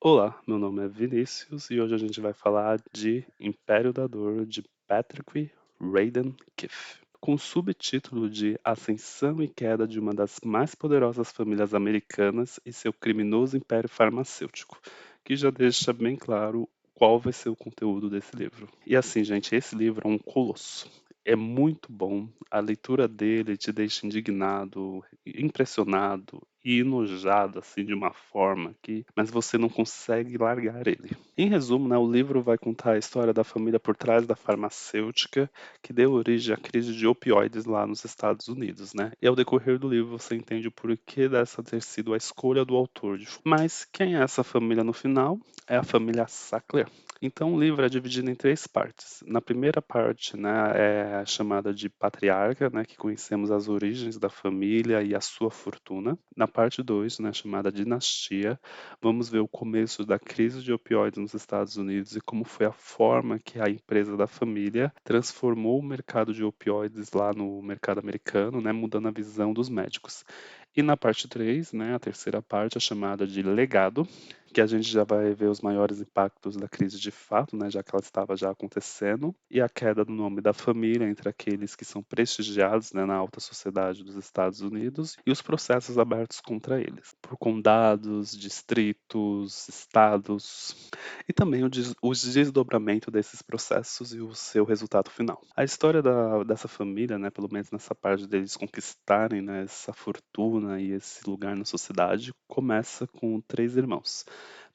Olá, meu nome é Vinícius e hoje a gente vai falar de Império da Dor de Patrick Radden Keefe, com o subtítulo de Ascensão e Queda de uma das mais poderosas famílias americanas e seu criminoso império farmacêutico, que já deixa bem claro qual vai ser o conteúdo desse livro. E assim, gente, esse livro é um colosso. É muito bom, a leitura dele te deixa indignado, impressionado e enojado, assim, de uma forma que mas você não consegue largar ele. Em resumo, né, o livro vai contar a história da família por trás da farmacêutica que deu origem à crise de opioides lá nos Estados Unidos, né? E ao decorrer do livro você entende o porquê dessa ter sido a escolha do autor. Mas quem é essa família no final? É a família Sackler. Então o livro é dividido em três partes. Na primeira parte, né, é chamada de patriarca, né, que conhecemos as origens da família e a sua fortuna. Na parte 2, né, chamada dinastia, vamos ver o começo da crise de opioides nos Estados Unidos e como foi a forma que a empresa da família transformou o mercado de opioides lá no mercado americano, né, mudando a visão dos médicos. E na parte 3, né, a terceira parte, é chamada de legado, que a gente já vai ver os maiores impactos da crise de fato, né, já que ela estava já acontecendo, e a queda do nome da família entre aqueles que são prestigiados, né, na alta sociedade dos Estados Unidos e os processos abertos contra eles, por condados, distritos, estados, e também o desdobramento desses processos e o seu resultado final. A história dessa família, né, pelo menos nessa parte deles conquistarem, né, essa fortuna e esse lugar na sociedade, começa com três irmãos.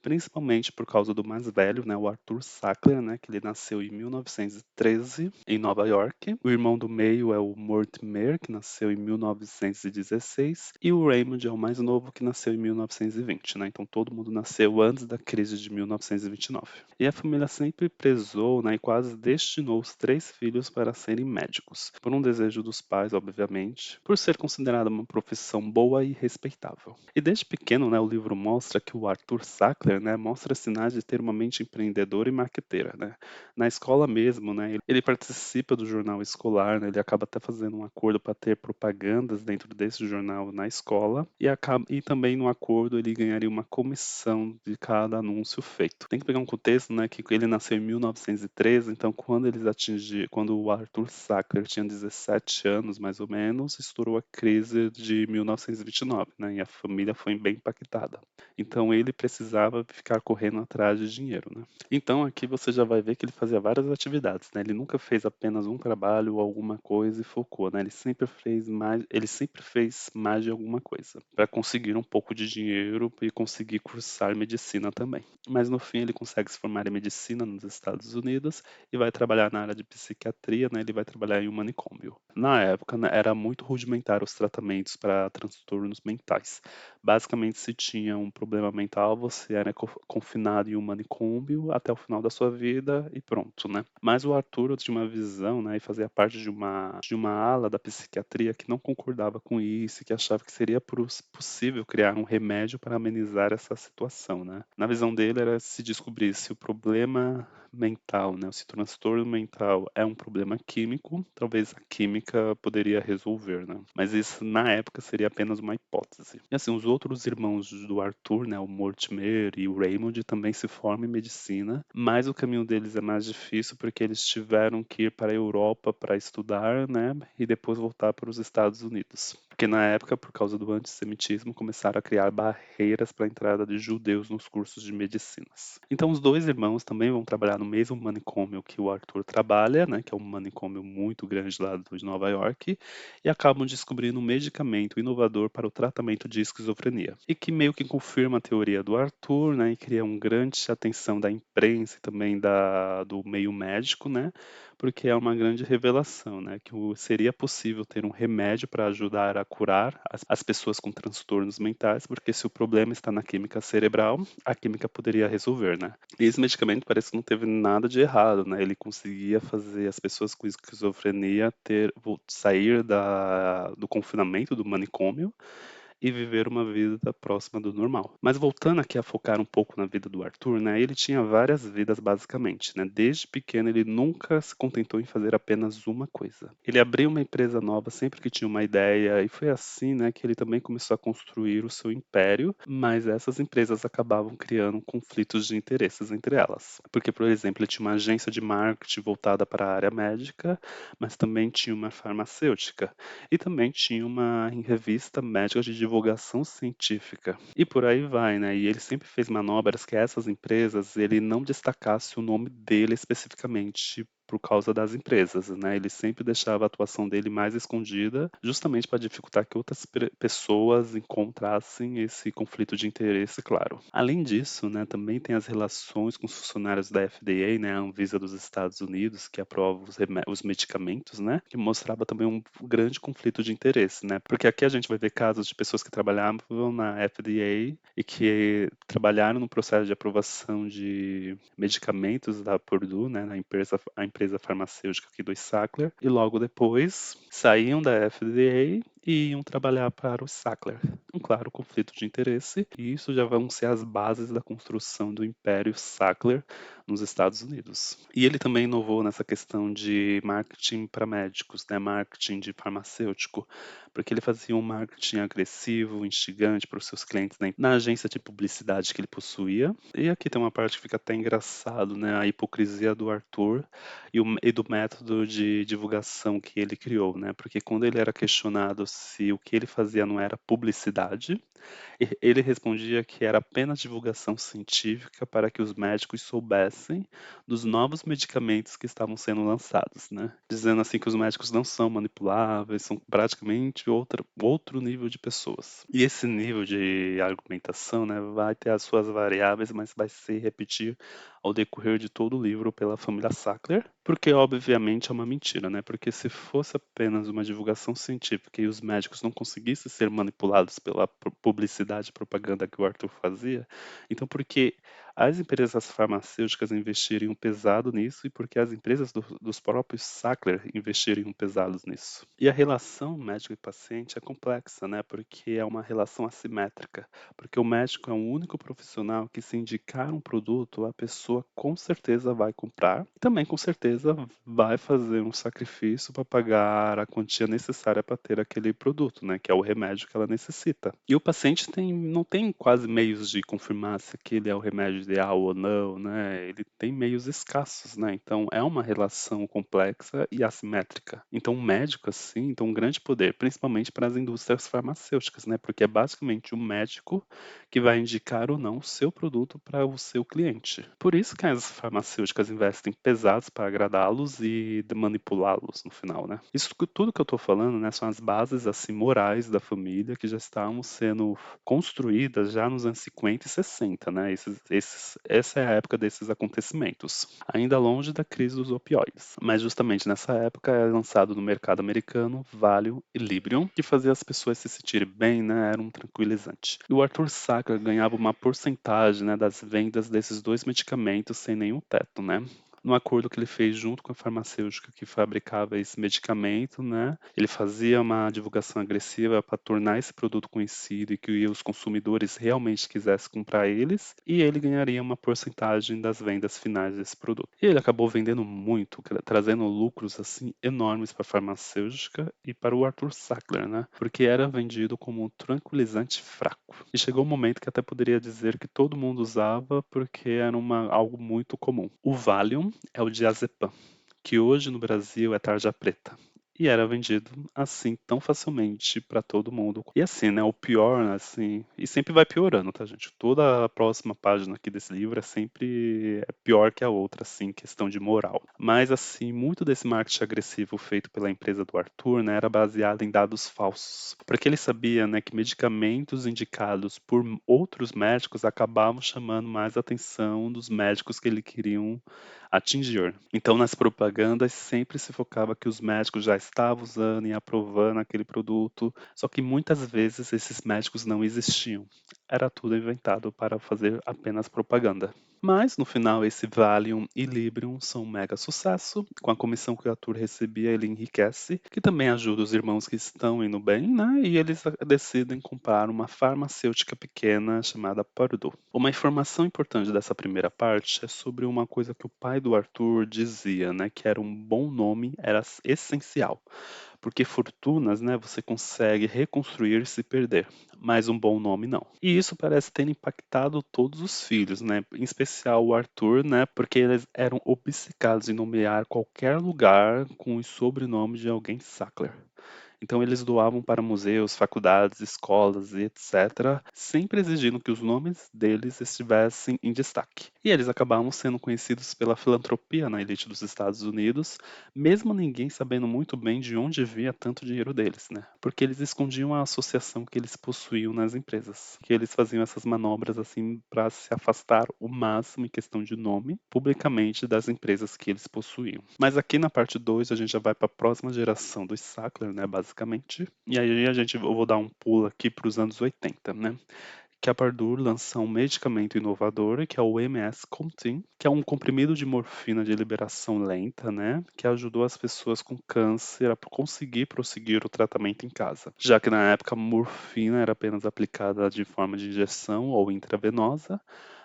Principalmente por causa do mais velho, né, o Arthur Sackler, né, que ele nasceu em 1913 em Nova York. O irmão do meio é o Mortimer, que nasceu em 1916, e o Raymond é o mais novo, que nasceu em 1920, né? Então todo mundo nasceu antes da crise de 1929. E a família sempre prezou, né, e quase destinou os três filhos para serem médicos, por um desejo dos pais, obviamente, por ser considerada uma profissão boa e respeitável. E desde pequeno, né, o livro mostra que o Arthur Sackler, né, mostra sinais de ter uma mente empreendedora e marqueteira, né? Na escola mesmo, né, ele participa do jornal escolar, né, ele acaba até fazendo um acordo para ter propagandas dentro desse jornal na escola e também no acordo ele ganharia uma comissão de cada anúncio feito. Tem que pegar um contexto, né, que ele nasceu em 1913, então quando o Arthur Sackler tinha 17 anos mais ou menos, estourou a crise de 1929, né, e a família foi bem impactada. Então ele precisava ficar correndo atrás de dinheiro, né? Então aqui você já vai ver que ele fazia várias atividades, né? Ele nunca fez apenas um trabalho ou alguma coisa e focou, né? Ele sempre fez mais de alguma coisa para conseguir um pouco de dinheiro e conseguir cursar medicina também. Mas no fim ele consegue se formar em medicina nos Estados Unidos e vai trabalhar na área de psiquiatria, né? Ele vai trabalhar em um manicômio. Na época, né, era muito rudimentar os tratamentos para transtornos mentais. Basicamente, se tinha um problema mental, você era confinado em um manicômio até o final da sua vida e pronto, né? Mas o Arthur tinha uma visão, né, e fazia parte de uma ala da psiquiatria que não concordava com isso, que achava que seria possível criar um remédio para amenizar essa situação, né? Na visão dele era se descobrir se o problema mental, né, se o transtorno mental é um problema químico, talvez a química poderia resolver, né? Mas isso na época seria apenas uma hipótese. E assim, os outros irmãos do Arthur, né, o Mortimer e o Raymond, também se formam em medicina, mas o caminho deles é mais difícil porque eles tiveram que ir para a Europa para estudar, né, e depois voltar para os Estados Unidos. Porque na época, por causa do antissemitismo, começaram a criar barreiras para a entrada de judeus nos cursos de medicinas. Então, os dois irmãos também vão trabalhar no mesmo manicômio que o Arthur trabalha, né, que é um manicômio muito grande lá de Nova York, e acabam descobrindo um medicamento inovador para o tratamento de esquizofrenia. E que meio que confirma a teoria do Arthur, né, e cria um grande atenção da imprensa e também do meio médico, né, porque é uma grande revelação, né, que seria possível ter um remédio para ajudar a curar as pessoas com transtornos mentais, porque se o problema está na química cerebral, a química poderia resolver, né. E esse medicamento parece que não teve nada de errado, né, ele conseguia fazer as pessoas com esquizofrenia sair do confinamento do manicômio e viver uma vida próxima do normal. Mas voltando aqui a focar um pouco na vida do Arthur, né, ele tinha várias vidas basicamente, né? Desde pequeno ele nunca se contentou em fazer apenas uma coisa. Ele abriu uma empresa nova sempre que tinha uma ideia e foi assim, né, que ele também começou a construir o seu império, mas essas empresas acabavam criando conflitos de interesses entre elas. Porque, por exemplo, ele tinha uma agência de marketing voltada para a área médica, mas também tinha uma farmacêutica e também tinha uma revista médica de divulgação científica. E por aí vai, né? E ele sempre fez manobras que essas empresas ele não destacasse o nome dele especificamente por causa das empresas, né? Ele sempre deixava a atuação dele mais escondida, justamente para dificultar que outras pessoas encontrassem esse conflito de interesse, claro. Além disso, né, também tem as relações com os funcionários da FDA, né, a Anvisa dos Estados Unidos, que aprova os medicamentos, né, que mostrava também um grande conflito de interesse, né, porque aqui a gente vai ver casos de pessoas que trabalhavam na FDA e que trabalharam no processo de aprovação de medicamentos da Purdue, né, a empresa farmacêutica aqui do Sackler, e logo depois saíam da FDA e iam trabalhar para o Sackler. Um claro conflito de interesse, e isso já vão ser as bases da construção do Império Sackler nos Estados Unidos. E ele também inovou nessa questão de marketing para médicos, né, marketing de farmacêutico, porque ele fazia um marketing agressivo, instigante para os seus clientes na agência de publicidade que ele possuía. E aqui tem uma parte que fica até engraçado, né, a hipocrisia do Arthur e do método de divulgação que ele criou, né? Porque quando ele era questionado se o que ele fazia não era publicidade, ele respondia que era apenas divulgação científica para que os médicos soubessem dos novos medicamentos que estavam sendo lançados, né? Dizendo assim que os médicos não são manipuláveis, são praticamente outro nível de pessoas. E esse nível de argumentação, né, vai ter as suas variáveis, mas vai se repetir ao decorrer de todo o livro pela família Sackler, porque obviamente é uma mentira, né? Porque se fosse apenas uma divulgação científica e os médicos não conseguissem ser manipulados pela publicidade e propaganda que o Arthur fazia, então por que as empresas farmacêuticas investiriam pesado nisso e por que as empresas dos próprios Sackler investiriam pesados nisso? E a relação médico e paciente é complexa, né? Porque é uma relação assimétrica, porque o médico é o único profissional que se indicar um produto, a pessoa com certeza vai comprar e também com certeza vai fazer um sacrifício para pagar a quantia necessária para ter aquele produto, né, que é o remédio que ela necessita. E o paciente não tem quase meios de confirmar se aquele é o remédio ideal ou não, né? Ele tem meios escassos, né? Então é uma relação complexa e assimétrica. Então o médico assim tem um grande poder, principalmente para as indústrias farmacêuticas, né? Porque é basicamente o médico que vai indicar ou não o seu produto para o seu cliente. Por isso que as farmacêuticas investem pesados para agradá-los e manipulá-los no final, né? Tudo que eu estou falando, né, são as bases assim morais da família que já estavam sendo construídas já nos anos 50 e 60, né? Essa é a época desses acontecimentos, ainda longe da crise dos opioides. Mas justamente nessa época é lançado no mercado americano Valium e Librium, que fazia as pessoas se sentirem bem, né? Era um tranquilizante. E o Arthur Sacker ganhava uma porcentagem, né, das vendas desses dois medicamentos sem nenhum teto, né? No acordo que ele fez junto com a farmacêutica que fabricava esse medicamento, né? Ele fazia uma divulgação agressiva para tornar esse produto conhecido e que os consumidores realmente quisessem comprar eles, e ele ganharia uma porcentagem das vendas finais desse produto. E ele acabou vendendo muito, trazendo lucros assim enormes para a farmacêutica e para o Arthur Sackler, né? Porque era vendido como um tranquilizante fraco. E chegou um momento que até poderia dizer que todo mundo usava porque era algo muito comum. O Valium é o diazepam, que hoje no Brasil é tarja preta. E era vendido assim tão facilmente para todo mundo. E assim, né, o pior, assim, e sempre vai piorando, tá, gente? Toda a próxima página aqui desse livro é sempre pior que a outra, assim, questão de moral. Mas assim, muito desse marketing agressivo feito pela empresa do Arthur, né, era baseado em dados falsos. Porque ele sabia, né, que medicamentos indicados por outros médicos acabavam chamando mais a atenção dos médicos que ele queriam atingir. Então, nas propagandas sempre se focava que os médicos já estavam usando e aprovando aquele produto, só que muitas vezes esses médicos não existiam. Era tudo inventado para fazer apenas propaganda. Mas no final esse Valium e Librium são um mega sucesso, com a comissão que o Arthur recebia ele enriquece, que também ajuda os irmãos que estão indo bem, né? E eles decidem comprar uma farmacêutica pequena chamada Purdue. Uma informação importante dessa primeira parte é sobre uma coisa que o pai do Arthur dizia, né? Que era um bom nome, era essencial. Porque fortunas, né, você consegue reconstruir se perder, mas um bom nome não. E isso parece ter impactado todos os filhos, né, em especial o Arthur, né, porque eles eram obcecados em nomear qualquer lugar com o sobrenome de alguém Sackler. Então eles doavam para museus, faculdades, escolas e etc., sempre exigindo que os nomes deles estivessem em destaque. E eles acabavam sendo conhecidos pela filantropia na elite dos Estados Unidos, mesmo ninguém sabendo muito bem de onde vinha tanto dinheiro deles, né? Porque eles escondiam a associação que eles possuíam nas empresas, que eles faziam essas manobras assim para se afastar o máximo em questão de nome publicamente das empresas que eles possuíam. Mas aqui na parte 2 a gente já vai para a próxima geração dos Sackler, né, basicamente. E aí eu vou dar um pulo aqui para os anos 80, né? Que a Purdue lança um medicamento inovador, que é o MS-Contin, que é um comprimido de morfina de liberação lenta, né, que ajudou as pessoas com câncer a conseguir prosseguir o tratamento em casa, já que na época a morfina era apenas aplicada de forma de injeção ou intravenosa,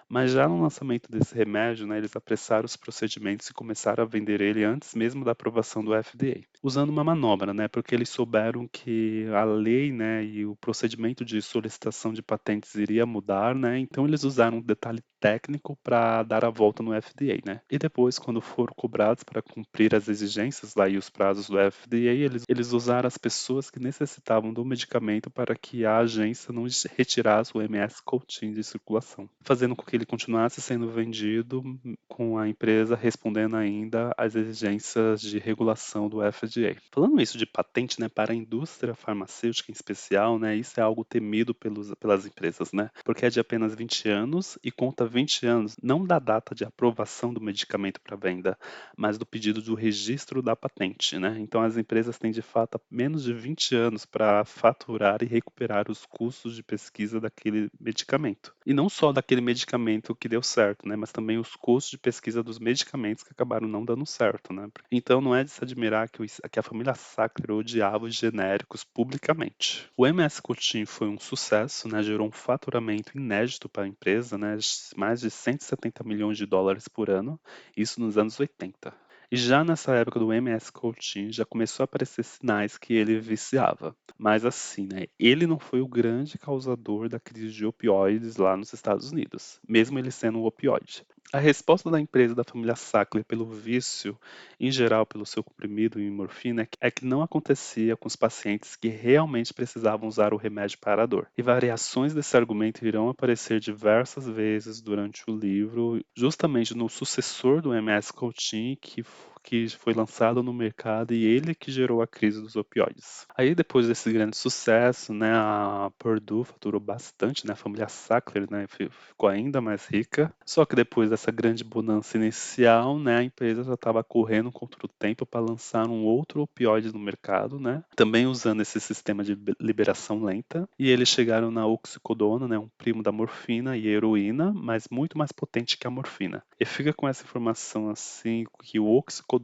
mas já no lançamento desse remédio, né, eles apressaram os procedimentos e começaram a vender ele antes mesmo da aprovação do FDA, usando uma manobra, né, porque eles souberam que a lei, né, e o procedimento de solicitação de patentes iria mudar, né, então eles usaram um detalhe técnico para dar a volta no FDA, né. E depois, quando foram cobrados para cumprir as exigências lá e os prazos do FDA, eles usaram as pessoas que necessitavam do medicamento para que a agência não retirasse o MS Coutinho de circulação, fazendo com que ele continuasse sendo vendido com a empresa respondendo ainda às exigências de regulação do FDA. Falando isso de patente, né, para a indústria farmacêutica em especial, né, isso é algo temido pelas empresas, né, porque é de apenas 20 anos e conta 20 anos não da data de aprovação do medicamento para venda, mas do pedido do registro da patente, né? Então as empresas têm de fato menos de 20 anos para faturar e recuperar os custos de pesquisa daquele medicamento. E não só daquele medicamento que deu certo, né? Mas também os custos de pesquisa dos medicamentos que acabaram não dando certo, né? Então não é de se admirar que a família Sackler odiava os genéricos publicamente. O MS Coutinho foi um sucesso, né? Gerou um faturamento inédito para a empresa, né? Mais de 170 milhões de dólares por ano, isso nos anos 80. E já nessa época do MS Coutinho já começou a aparecer sinais que ele viciava. Mas assim, né, ele não foi o grande causador da crise de opioides lá nos Estados Unidos, mesmo ele sendo um opioide. A resposta da empresa da família Sackler pelo vício, em geral pelo seu comprimido em morfina, é que não acontecia com os pacientes que realmente precisavam usar o remédio para a dor. E variações desse argumento irão aparecer diversas vezes durante o livro, justamente no sucessor do MS Coutinho, que foi lançado no mercado e ele que gerou a crise dos opioides. Aí depois desse grande sucesso, né, a Purdue faturou bastante, né, a família Sackler, né, ficou ainda mais rica. Só que depois dessa grande bonança inicial, né, a empresa já estava correndo contra o tempo para lançar um outro opioide no mercado, né, também usando esse sistema de liberação lenta. E eles chegaram na oxicodona, né, um primo da morfina e heroína, mas muito mais potente que a morfina. E fica com essa informação assim que o oxicodona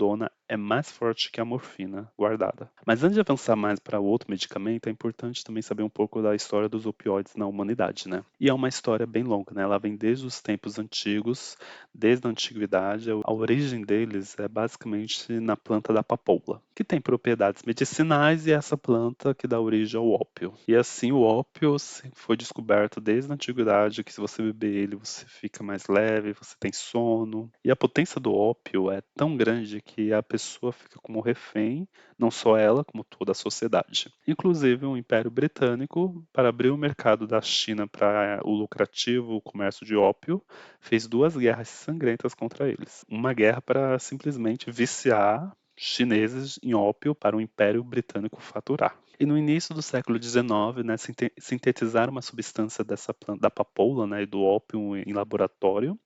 é mais forte que a morfina guardada. Mas antes de avançar mais para outro medicamento, é importante também saber um pouco da história dos opioides na humanidade, né? E é uma história bem longa, né? Ela vem desde os tempos antigos, desde a antiguidade. A origem deles é basicamente na planta da papoula, que tem propriedades medicinais e é essa planta que dá origem ao ópio. E assim, o ópio foi descoberto desde a antiguidade que se você beber ele, você fica mais leve, você tem sono. E a potência do ópio é tão grande que a pessoa fica como refém, não só ela, como toda a sociedade. Inclusive, o Império Britânico, para abrir o mercado da China para o lucrativo comércio de ópio, fez duas guerras sangrentas contra eles. Uma guerra para simplesmente viciar chineses em ópio para o Império Britânico faturar. E no início do século XIX, né, sintetizaram uma substância dessa planta, da papoula, né, e do ópio em laboratório,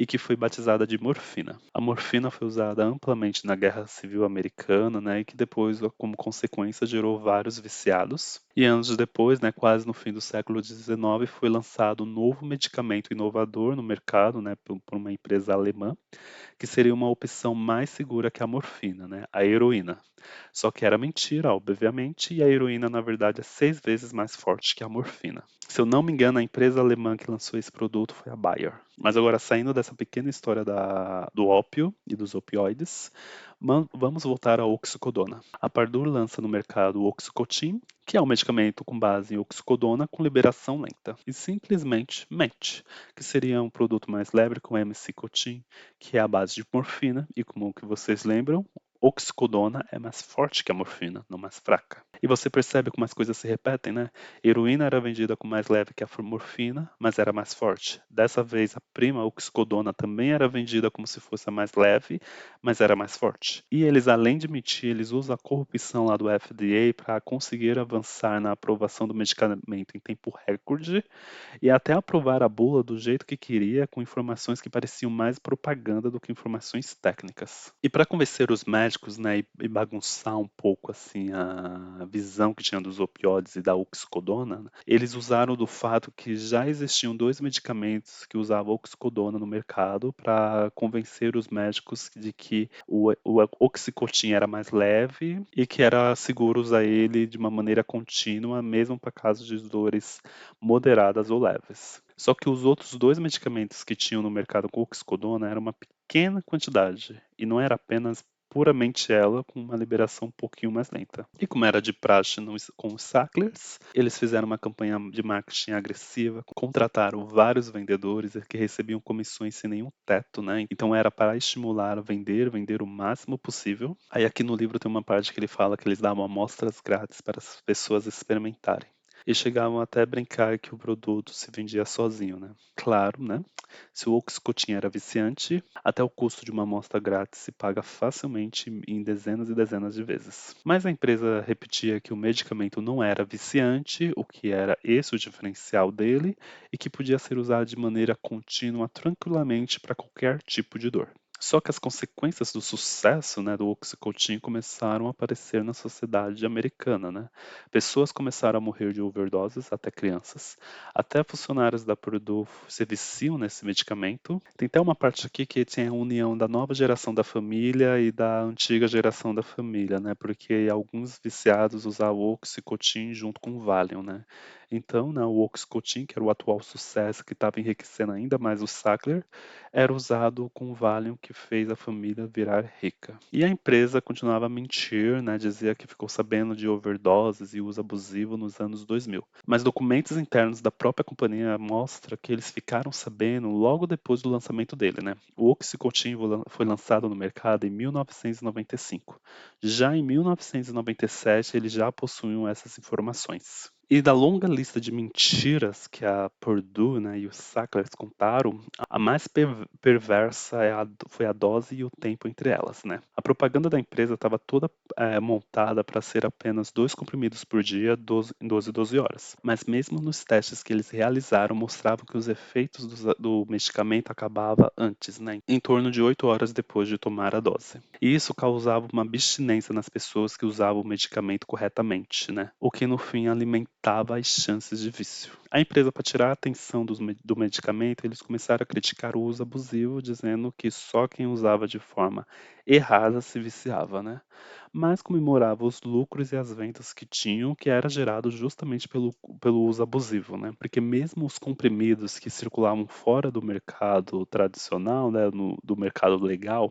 e que foi batizada de morfina. A morfina foi usada amplamente na Guerra Civil Americana, né, e que depois, como consequência, gerou vários viciados. E anos depois, né, quase no fim do século XIX, foi lançado um novo medicamento inovador no mercado, né, por uma empresa alemã, que seria uma opção mais segura que a morfina, né, a heroína. Só que era mentira, obviamente, e a heroína, na verdade, é 6 vezes mais forte que a morfina. Se eu não me engano, a empresa alemã que lançou esse produto foi a Bayer. Mas agora, saindo dessa pequena história do ópio e dos opioides, vamos voltar à oxicodona. A Pardur lança no mercado o Oxycontin, que é um medicamento com base em oxicodona com liberação lenta. E simplesmente mente, que seria um produto mais leve com MC-Cotin, que é a base de morfina, e como que vocês lembram, oxicodona é mais forte que a morfina, não mais fraca. E você percebe como as coisas se repetem, né? Heroína era vendida com mais leve que a morfina, mas era mais forte. Dessa vez, a prima oxicodona também era vendida como se fosse a mais leve, mas era mais forte. E eles, além de mentir, eles usam a corrupção lá do FDA para conseguir avançar na aprovação do medicamento em tempo recorde e até aprovar a bula do jeito que queria, com informações que pareciam mais propaganda do que informações técnicas. E para convencer os médicos, né, e bagunçar um pouco assim a visão que tinha dos opioides e da oxicodona, né, eles usaram do fato que já existiam dois medicamentos que usavam oxicodona no mercado para convencer os médicos de que o oxicotin era mais leve e que era seguro usar ele de uma maneira contínua, mesmo para casos de dores moderadas ou leves. Só que os outros dois medicamentos que tinham no mercado com oxicodona era uma pequena quantidade e não era apenas puramente ela com uma liberação um pouquinho mais lenta. E como era de praxe com os Sacklers, eles fizeram uma campanha de marketing agressiva, contrataram vários vendedores que recebiam comissões sem nenhum teto, né? Então era para estimular a vender o máximo possível. Aí aqui no livro tem uma parte que ele fala que eles davam amostras grátis para as pessoas experimentarem. E chegavam até a brincar que o produto se vendia sozinho, né? Claro, né? Se o Oxycontin era viciante, até o custo de uma amostra grátis se paga facilmente em dezenas e dezenas de vezes. Mas a empresa repetia que o medicamento não era viciante, o que era esse o diferencial dele, e que podia ser usado de maneira contínua tranquilamente para qualquer tipo de dor. Só que as consequências do sucesso, né, do Oxycontin começaram a aparecer na sociedade americana, né? Pessoas começaram a morrer de overdoses, até crianças. Até funcionários da Purdue se viciam nesse medicamento. Tem até uma parte aqui que tem a união da nova geração da família e da antiga geração da família, né? Porque alguns viciados usavam o Oxycontin junto com o Valium, né? Então, né, o Oxycontin, que era o atual sucesso que estava enriquecendo ainda mais o Sackler, era usado com o Valium que fez a família virar rica. E a empresa continuava a mentir, né, dizia que ficou sabendo de overdoses e uso abusivo nos anos 2000. Mas documentos internos da própria companhia mostram que eles ficaram sabendo logo depois do lançamento dele. Né? O Oxycontin foi lançado no mercado em 1995. Já em 1997, eles já possuíam essas informações. E da longa lista de mentiras que a Purdue, né, e os Sacklers contaram, a mais perversa foi a dose e o tempo entre elas. Né? A propaganda da empresa estava toda montada para ser apenas 2 comprimidos por dia, 12, em 12 horas. Mas mesmo nos testes que eles realizaram, mostravam que os efeitos do medicamento acabavam antes, né, em torno de 8 horas depois de tomar a dose. E isso causava uma abstinência nas pessoas que usavam o medicamento corretamente, né, o que no fim alimentava as chances de vício. A empresa, para tirar a atenção do medicamento, eles começaram a criticar o uso abusivo, dizendo que só quem usava de forma errada se viciava, né? Mas comemorava os lucros e as vendas que tinham, que era gerado justamente pelo uso abusivo, né? Porque mesmo os comprimidos que circulavam fora do mercado tradicional, né, do mercado legal,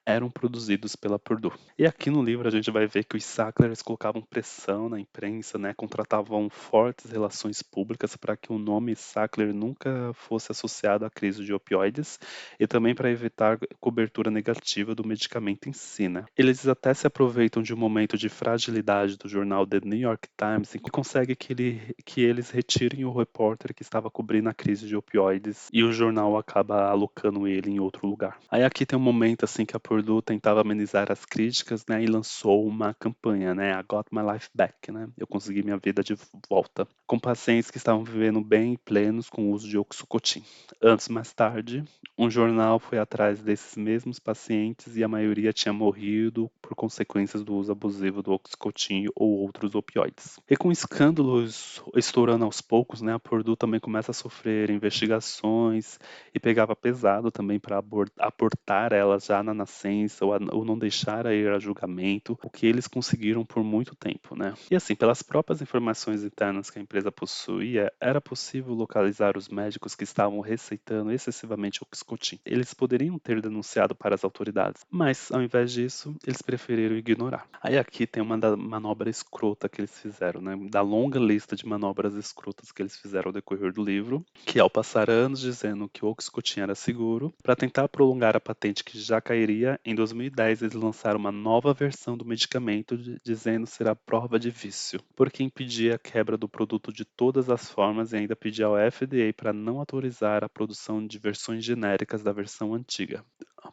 eram produzidos pela Purdue. E aqui no livro a gente vai ver que os Sacklers colocavam pressão na imprensa, né, contratavam fortes relações públicas para que o nome Sackler nunca fosse associado à crise de opioides e também para evitar cobertura negativa do medicamento em si. Né. Eles até se aproveitam de um momento de fragilidade do jornal The New York Times e conseguem que eles retirem o repórter que estava cobrindo a crise de opioides e o jornal acaba alocando ele em outro lugar. Aí aqui tem um momento assim que a Purdue Purdue tentava amenizar as críticas, né, e lançou uma campanha, né, I Got My Life Back, né, eu consegui minha vida de volta, com pacientes que estavam vivendo bem e plenos com o uso de Oxycontin. Anos mais tarde, um jornal foi atrás desses mesmos pacientes e a maioria tinha morrido por consequências do uso abusivo do Oxycontin ou outros opioides. E com escândalos estourando aos poucos, né, a Purdue também começa a sofrer investigações e pegava pesado também para abortar elas já na nascença ou não deixar a ir a julgamento, o que eles conseguiram por muito tempo, né? E assim, pelas próprias informações internas que a empresa possuía, era possível localizar os médicos que estavam receitando excessivamente Oxycontin. Eles poderiam ter denunciado para as autoridades, mas ao invés disso, eles preferiram ignorar. Aí aqui tem uma manobra escrota que eles fizeram, né? Da longa lista de manobras escrotas que eles fizeram ao decorrer do livro, que ao passar anos dizendo que o Oxycontin era seguro, para tentar prolongar a patente que já cairia, em 2010 eles lançaram uma nova versão do medicamento dizendo ser a prova de vício, porque impedia a quebra do produto de todas as formas e ainda pedia ao FDA para não autorizar a produção de versões genéricas da versão antiga,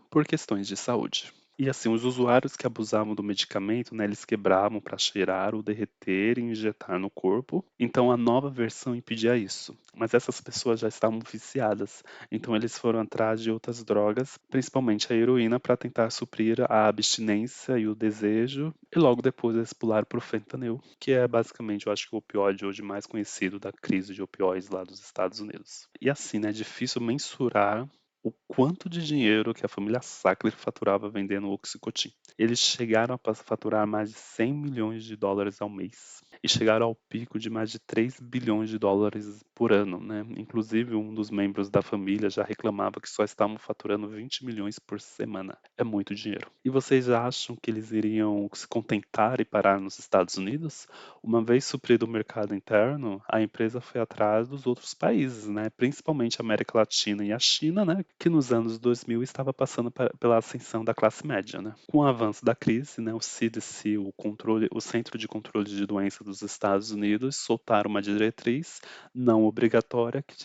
por questões de saúde. E assim, os usuários que abusavam do medicamento, né, eles quebravam para cheirar ou derreter e injetar no corpo. Então a nova versão impedia isso. Mas essas pessoas já estavam viciadas. Então eles foram atrás de outras drogas, principalmente a heroína, para tentar suprir a abstinência e o desejo. E logo depois eles pularam para o fentanil, que é basicamente, eu acho que o opioide hoje mais conhecido da crise de opioides lá dos Estados Unidos. E assim, né, é difícil mensurar o quanto de dinheiro que a família Sackler faturava vendendo Oxycontin. Eles chegaram a faturar mais de 100 milhões de dólares ao mês e chegaram ao pico de mais de 3 bilhões de dólares por ano, né? Inclusive, um dos membros da família já reclamava que só estavam faturando 20 milhões por semana. É muito dinheiro. E vocês acham que eles iriam se contentar e parar nos Estados Unidos? Uma vez suprido o mercado interno, a empresa foi atrás dos outros países, né? Principalmente a América Latina e a China, né? Que nos anos 2000 estava passando pela ascensão da classe média, né? Com o avanço da crise, né, o CDC, o Centro de Controle de Doenças dos Estados Unidos, soltaram uma diretriz não obrigatória que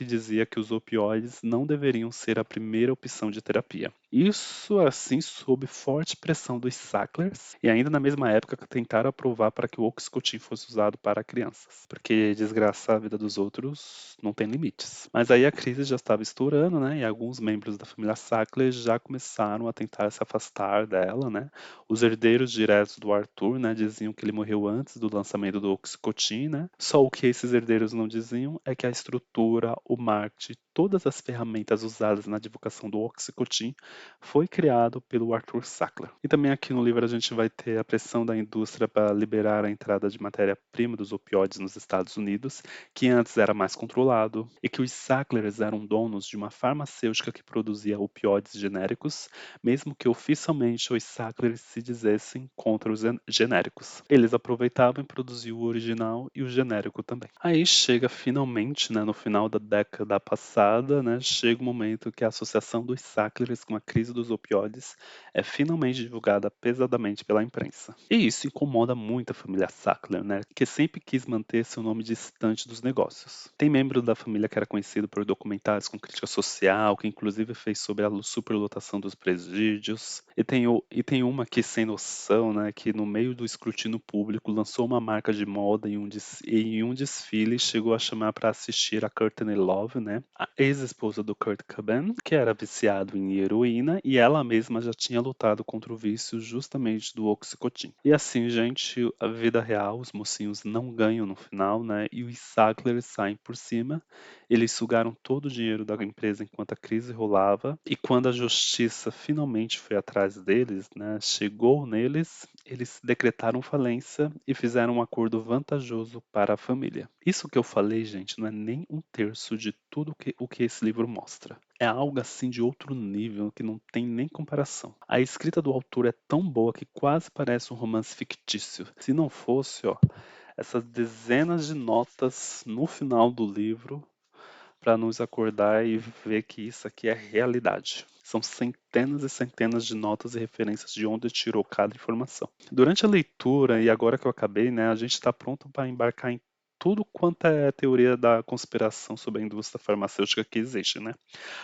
dizia que os opioides não deveriam ser a primeira opção de terapia. Isso, assim, sob forte pressão dos Sacklers, e ainda na mesma época que tentaram aprovar para que o Oxycontin fosse usado para crianças, porque desgraçar a vida dos outros não tem limites. Mas aí a crise já estava estourando, né, e alguns membros da família Sackler já começaram a tentar se afastar dela, né. Os herdeiros diretos do Arthur, né, diziam que ele morreu antes do lançamento do Oxycontin, né. Só o que esses herdeiros não diziam é que a estrutura, o marketing, todas as ferramentas usadas na divulgação do Oxycontin foi criado pelo Arthur Sackler. E também aqui no livro a gente vai ter a pressão da indústria para liberar a entrada de matéria-prima dos opioides nos Estados Unidos, que antes era mais controlado, e que os Sacklers eram donos de uma farmacêutica que produzia opioides genéricos, mesmo que oficialmente os Sacklers se dizessem contra os genéricos. Eles aproveitavam e produziam o original e o genérico também. Aí chega finalmente, né, no final da década passada, né, chega o momento que a associação dos Sacklers com a crise dos opioides é finalmente divulgada pesadamente pela imprensa. E isso incomoda muito a família Sackler, né, que sempre quis manter seu nome distante dos negócios. Tem membro da família que era conhecido por documentários com crítica social, que inclusive fez sobre a superlotação dos presídios. E tem uma que, sem noção, né, que no meio do escrutínio público lançou uma marca de moda em um desfile chegou a chamar para assistir a Courtney Love, né, a ex-esposa do Kurt Cobain, que era viciado em heroína e ela mesma já tinha lutado contra o vício justamente do Oxycontin. E assim, gente, a vida real, os mocinhos não ganham no final, né, e os Sacklers saem por cima. Eles sugaram todo o dinheiro da empresa enquanto a crise rolava, e quando a justiça finalmente foi atrás deles, né, chegou neles, eles decretaram falência e fizeram um acordo vantajoso para a família. Isso que eu falei, gente, não é nem um terço de tudo o que esse livro mostra. É algo assim de outro nível que não tem nem comparação. A escrita do autor é tão boa que quase parece um romance fictício. Se não fosse, ó, essas dezenas de notas no final do livro para nos acordar e ver que isso aqui é realidade. São centenas e centenas de notas e referências de onde tirou cada informação. Durante a leitura, e agora que eu acabei, né, a gente está pronto para embarcar em tudo quanto é teoria da conspiração sobre a indústria farmacêutica que existe, né?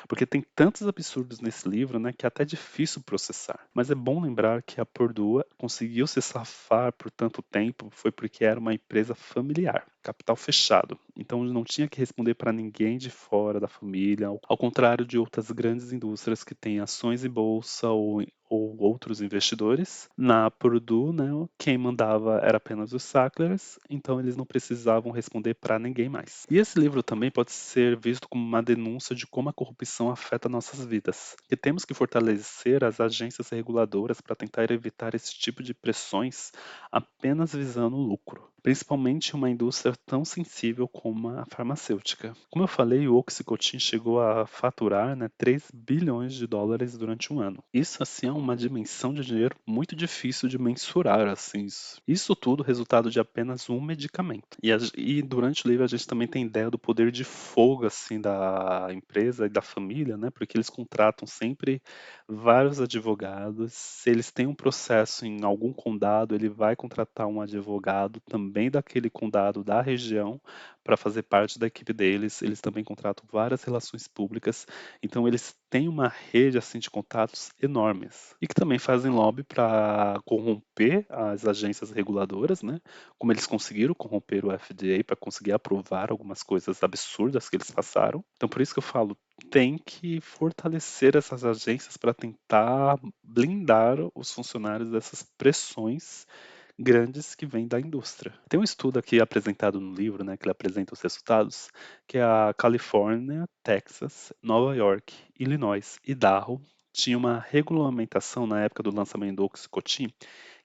Porque tem tantos absurdos nesse livro, né, que é até difícil processar. Mas é bom lembrar que a Purdue conseguiu se safar por tanto tempo foi porque era uma empresa familiar, capital fechado. Então não tinha que responder para ninguém de fora da família, ao contrário de outras grandes indústrias que têm ações em bolsa ou outros investidores. Na Purdue, né, quem mandava era apenas os Sacklers, então eles não precisavam responder para ninguém mais. E esse livro também pode ser visto como uma denúncia de como a corrupção afeta nossas vidas. E temos que fortalecer as agências reguladoras para tentar evitar esse tipo de pressões apenas visando o lucro, principalmente uma indústria tão sensível como a farmacêutica. Como eu falei, o Oxycontin chegou a faturar, né, 3 bilhões de dólares durante um ano. Isso assim é uma dimensão de dinheiro muito difícil de mensurar, assim. Isso tudo resultado de apenas um medicamento. E durante o livro a gente também tem ideia do poder de fogo assim da empresa e da família, né? Porque eles contratam sempre vários advogados. Se eles têm um processo em algum condado, ele vai contratar um advogado também daquele condado, da região, para fazer parte da equipe deles. Eles também contratam várias relações públicas. Então eles têm uma rede assim de contatos enormes e que também fazem lobby para corromper as agências reguladoras, né? Como eles conseguiram corromper o FDA para conseguir aprovar algumas coisas absurdas que eles passaram. Então por isso que eu falo, tem que fortalecer essas agências para tentar blindar os funcionários dessas pressões grandes que vêm da indústria. Tem um estudo aqui apresentado no livro, né, que ele apresenta os resultados, que é a Califórnia, Texas, Nova York, Illinois e Idaho tinha uma regulamentação na época do lançamento do Oxycontin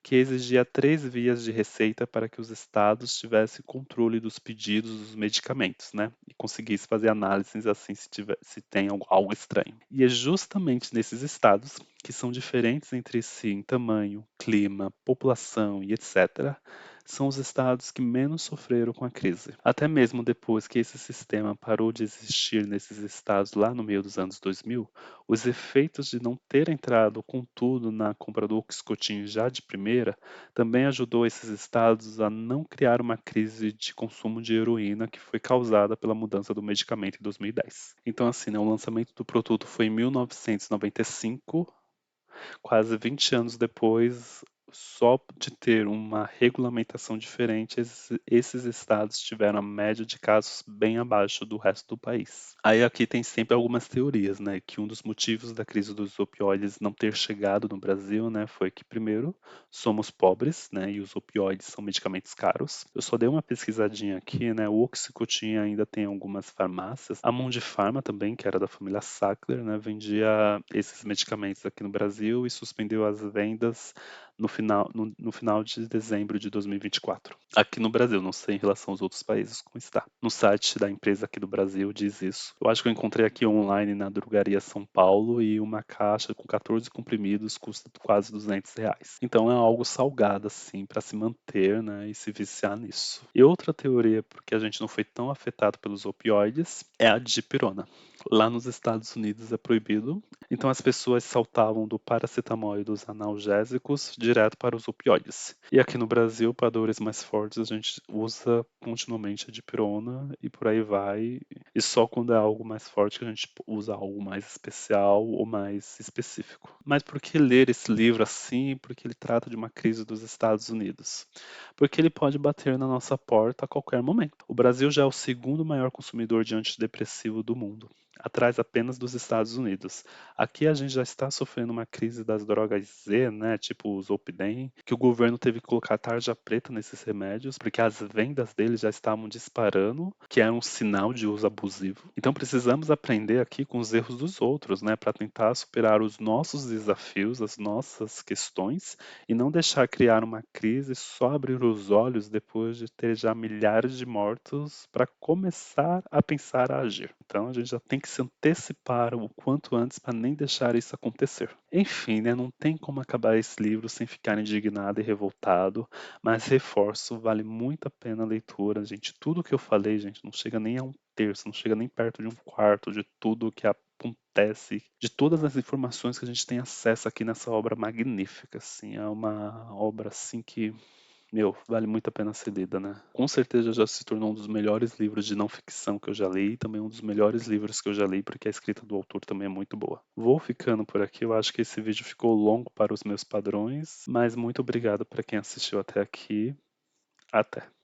que exigia 3 vias de receita para que os estados tivessem controle dos pedidos dos medicamentos, né? E conseguisse fazer análises assim se tem algo estranho. E é justamente nesses estados, que são diferentes entre si em tamanho, clima, população e etc., são os estados que menos sofreram com a crise. Até mesmo depois que esse sistema parou de existir nesses estados lá no meio dos anos 2000, os efeitos de não ter entrado com tudo na compra do Oxycontin já de primeira também ajudou esses estados a não criar uma crise de consumo de heroína que foi causada pela mudança do medicamento em 2010. Então, assim, né, o lançamento do produto foi em 1995, quase 20 anos depois, só de ter uma regulamentação diferente, esses estados tiveram a média de casos bem abaixo do resto do país. Aí aqui tem sempre algumas teorias, né, que um dos motivos da crise dos opioides não ter chegado no Brasil, né, foi que primeiro somos pobres, né, e os opioides são medicamentos caros. Eu só dei uma pesquisadinha aqui, né, o Oxycontin ainda tem algumas farmácias. A Mundipharma também, que era da família Sackler, né, vendia esses medicamentos aqui no Brasil e suspendeu as vendas no final de dezembro de 2024. Aqui no Brasil, não sei em relação aos outros países como está. No site da empresa aqui do Brasil diz isso. Eu acho que eu encontrei aqui online na Drogaria São Paulo e uma caixa com 14 comprimidos custa quase R$ 200. Então é algo salgado assim para se manter, né, e se viciar nisso. E outra teoria porque a gente não foi tão afetado pelos opioides é a dipirona. Lá nos Estados Unidos é proibido, então as pessoas saltavam do paracetamol e dos analgésicos direto para os opioides. E aqui no Brasil, para dores mais fortes, a gente usa continuamente a dipirona e por aí vai. E só quando é algo mais forte que a gente usa algo mais especial ou mais específico. Mas por que ler esse livro assim? Porque ele trata de uma crise dos Estados Unidos. Porque ele pode bater na nossa porta a qualquer momento. O Brasil já é o segundo maior consumidor de antidepressivo do mundo, atrás apenas dos Estados Unidos. Aqui a gente já está sofrendo uma crise das drogas Z, né, tipo o Zolpidem, que o governo teve que colocar tarja preta nesses remédios, porque as vendas deles já estavam disparando, que era um sinal de uso abusivo. Então precisamos aprender aqui com os erros dos outros, né, para tentar superar os nossos desafios, as nossas questões, e não deixar criar uma crise, só abrir os olhos depois de ter já milhares de mortos para começar a pensar a agir. Então a gente já tem que se antecipar o quanto antes para nem deixar isso acontecer. Enfim, né, não tem como acabar esse livro sem ficar indignado e revoltado, mas reforço, vale muito a pena a leitura, gente. Tudo que eu falei, gente, não chega nem a um terço, não chega nem perto de um quarto de tudo que acontece, de todas as informações que a gente tem acesso aqui nessa obra magnífica, assim, é uma obra assim que Meu, vale muito a pena ser lida, né? Com certeza já se tornou um dos melhores livros de não ficção que eu já li e também um dos melhores livros que eu já li, porque a escrita do autor também é muito boa. Vou ficando por aqui, eu acho que esse vídeo ficou longo para os meus padrões, mas muito obrigado para quem assistiu até aqui. Até!